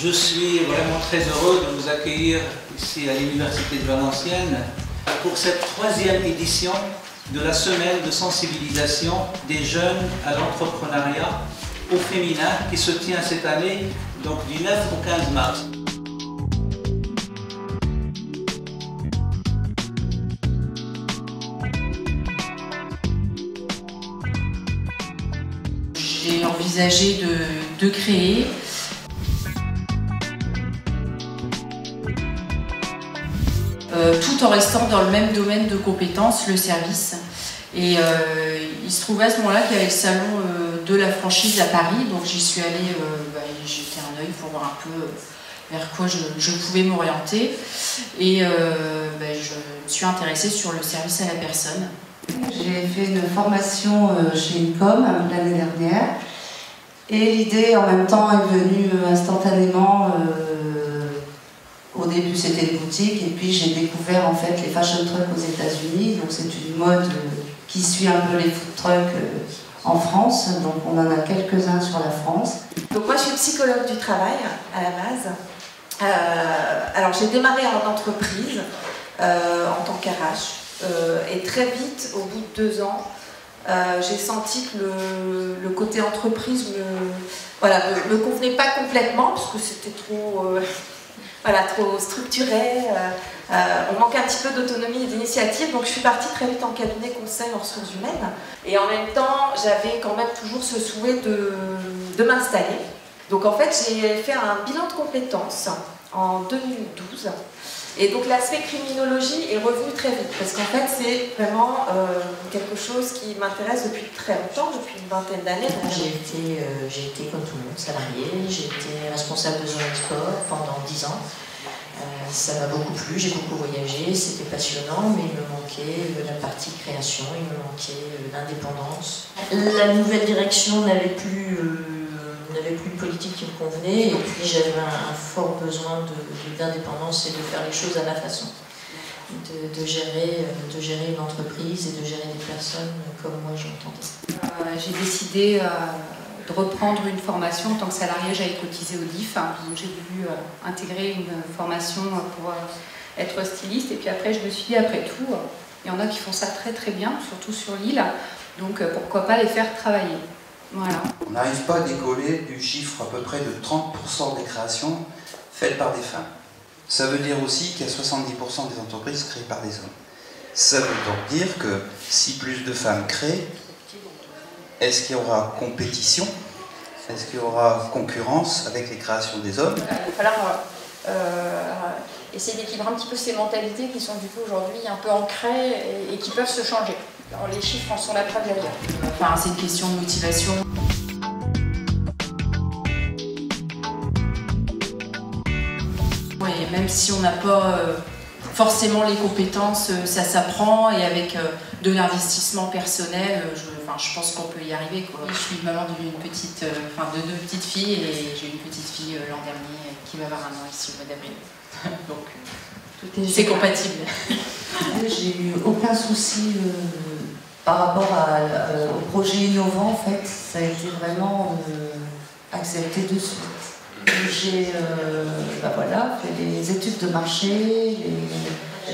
Je suis vraiment très heureux de vous accueillir ici à l'Université de Valenciennes pour cette 3e édition de la semaine de sensibilisation des jeunes à l'entrepreneuriat au féminin qui se tient cette année, donc du 9 au 15 mars. J'ai envisagé de créer tout en restant dans le même domaine de compétences, le service. Et il se trouvait à ce moment-là qu'il y avait le salon de la franchise à Paris, donc j'y suis allée, j'ai jeté un œil pour voir un peu vers quoi je pouvais m'orienter. Et je me suis intéressée sur le service à la personne. J'ai fait une formation chez Incom l'année dernière et l'idée en même temps est venue instantanément. Au début c'était une boutique et puis j'ai découvert en fait les fashion trucks aux États-Unis, donc c'est une mode qui suit un peu les food trucks en France, donc on en a quelques-uns sur la France. Donc moi je suis psychologue du travail à la base. Alors j'ai démarré en entreprise en tant qu'RH. Et très vite, au bout de 2 ans, j'ai senti que le côté entreprise me convenait pas complètement, parce que c'était trop structuré, on manquait un petit peu d'autonomie et d'initiative, donc je suis partie très vite en cabinet conseil en ressources humaines. Et en même temps, j'avais quand même toujours ce souhait de m'installer. Donc en fait, j'ai fait un bilan de compétences en 2012. Et donc l'aspect criminologie est revenu très vite, parce qu'en fait c'est vraiment quelque chose qui m'intéresse depuis très longtemps, depuis une vingtaine d'années. J'ai été comme tout le monde, salariée, j'ai été responsable de zone export pendant 10 ans. Ça m'a beaucoup plu, j'ai beaucoup voyagé, c'était passionnant, mais il me manquait la partie création, il me manquait l'indépendance. La nouvelle direction n'avait plus de politique qui me convenait, et puis j'avais un fort besoin d'indépendance et de faire les choses à ma façon, de gérer une entreprise et de gérer des personnes comme moi j'entendais. J'ai décidé de reprendre une formation en tant que salariée. J'avais cotisé au DIF, donc j'ai voulu intégrer une formation pour être styliste, et puis après je me suis dit, après tout, il y en a qui font ça très très bien, surtout sur l'île, donc pourquoi pas les faire travailler. Voilà. On n'arrive pas à décoller du chiffre à peu près de 30% des créations faites par des femmes. Ça veut dire aussi qu'il y a 70% des entreprises créées par des hommes. Ça veut donc dire que si plus de femmes créent, est-ce qu'il y aura compétition? Est-ce qu'il y aura concurrence avec les créations des hommes? Il va falloir essayer d'équilibrer un petit peu ces mentalités qui sont du coup aujourd'hui un peu ancrées et qui peuvent se changer. Alors, les chiffres en sont la preuve d'ailleurs. Enfin, c'est une question de motivation. Oui, même si on n'a pas forcément les compétences, ça s'apprend, et avec de l'investissement personnel, je pense qu'on peut y arriver, quoi. Je suis maman de 2 petites filles, et j'ai une petite fille l'an dernier qui va avoir 1 an ici au mois d'avril. Donc c'est compatible. J'ai eu aucun souci par rapport au projet innovant, en fait. Ça a été vraiment accepté de suite. J'ai fait les études de marché,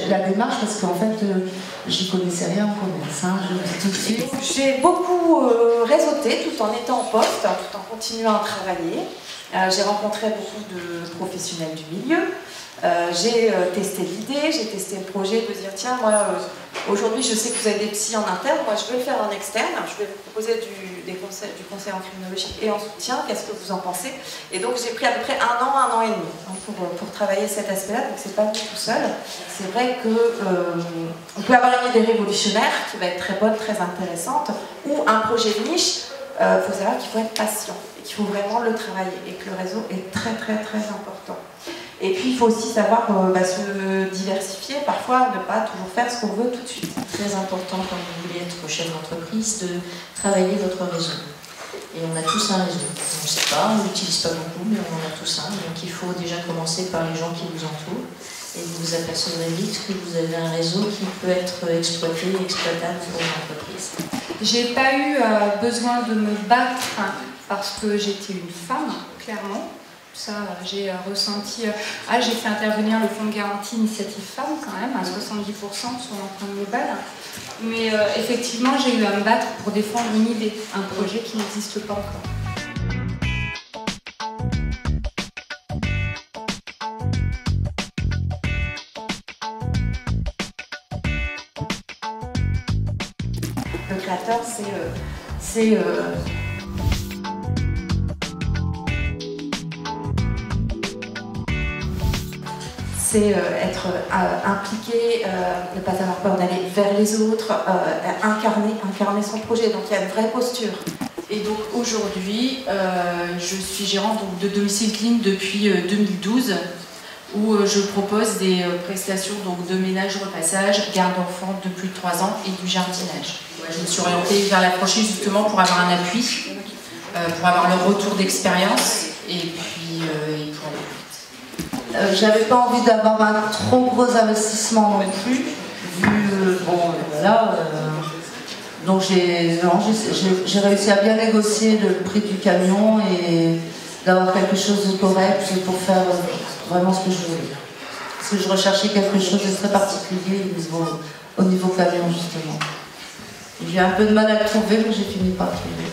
la démarche, parce qu'en fait, j'y connaissais rien en commerce, je le dis tout de suite. J'ai beaucoup réseauté tout en étant en poste, tout en continuant à travailler. J'ai rencontré beaucoup de professionnels du milieu. J'ai testé l'idée, j'ai testé le projet de dire tiens, moi aujourd'hui je sais que vous avez des psys en interne, moi je vais le faire en externe, je vais vous proposer du conseil en criminologie et en soutien, qu'est-ce que vous en pensez? Et donc j'ai pris à peu près 1 an et demi pour travailler cet aspect-là, donc c'est pas tout seul. C'est vrai qu'on peut avoir une idée révolutionnaire qui va être très bonne, très intéressante, ou un projet de niche. Il faut savoir qu'il faut être patient et qu'il faut vraiment le travailler, et que le réseau est très très très important. Et puis il faut aussi savoir se diversifier, parfois ne pas toujours faire ce qu'on veut tout de suite. C'est très important quand vous voulez être chef d'entreprise de travailler votre réseau. Et on a tous un réseau. On ne sait pas, on ne l'utilise pas beaucoup, mais on en a tous un. Donc il faut déjà commencer par les gens qui vous entourent. Et vous vous apercevrez vite que vous avez un réseau qui peut être exploité et exploitable pour une entreprise. J'ai pas eu besoin de me battre parce que j'étais une femme, clairement. ça, j'ai ressenti... j'ai fait intervenir le fonds de garantie Initiative Femmes quand même, à 70% sur l'empreinte globale. Mais effectivement, j'ai eu à me battre pour défendre une idée, un projet qui n'existe pas encore. Le créateur, c'est être impliqué, ne pas avoir peur d'aller vers les autres, incarner son projet. Donc il y a une vraie posture. Et donc aujourd'hui, je suis gérante donc, de domicile clean depuis 2012, où je propose des prestations donc, de ménage, repassage, garde d'enfants de plus de 3 ans et du jardinage. Je me suis orientée vers la franchise justement pour avoir un appui, pour avoir leur retour d'expérience et puis pour aller plus vite. J'avais pas envie d'avoir un trop gros investissement non plus, vu voilà. Donc j'ai réussi à bien négocier le prix du camion et d'avoir quelque chose de correct pour faire vraiment ce que je voulais. Parce que je recherchais quelque chose de très particulier au niveau camion justement. J'ai eu un peu de mal à le trouver, mais j'ai fini par le trouver.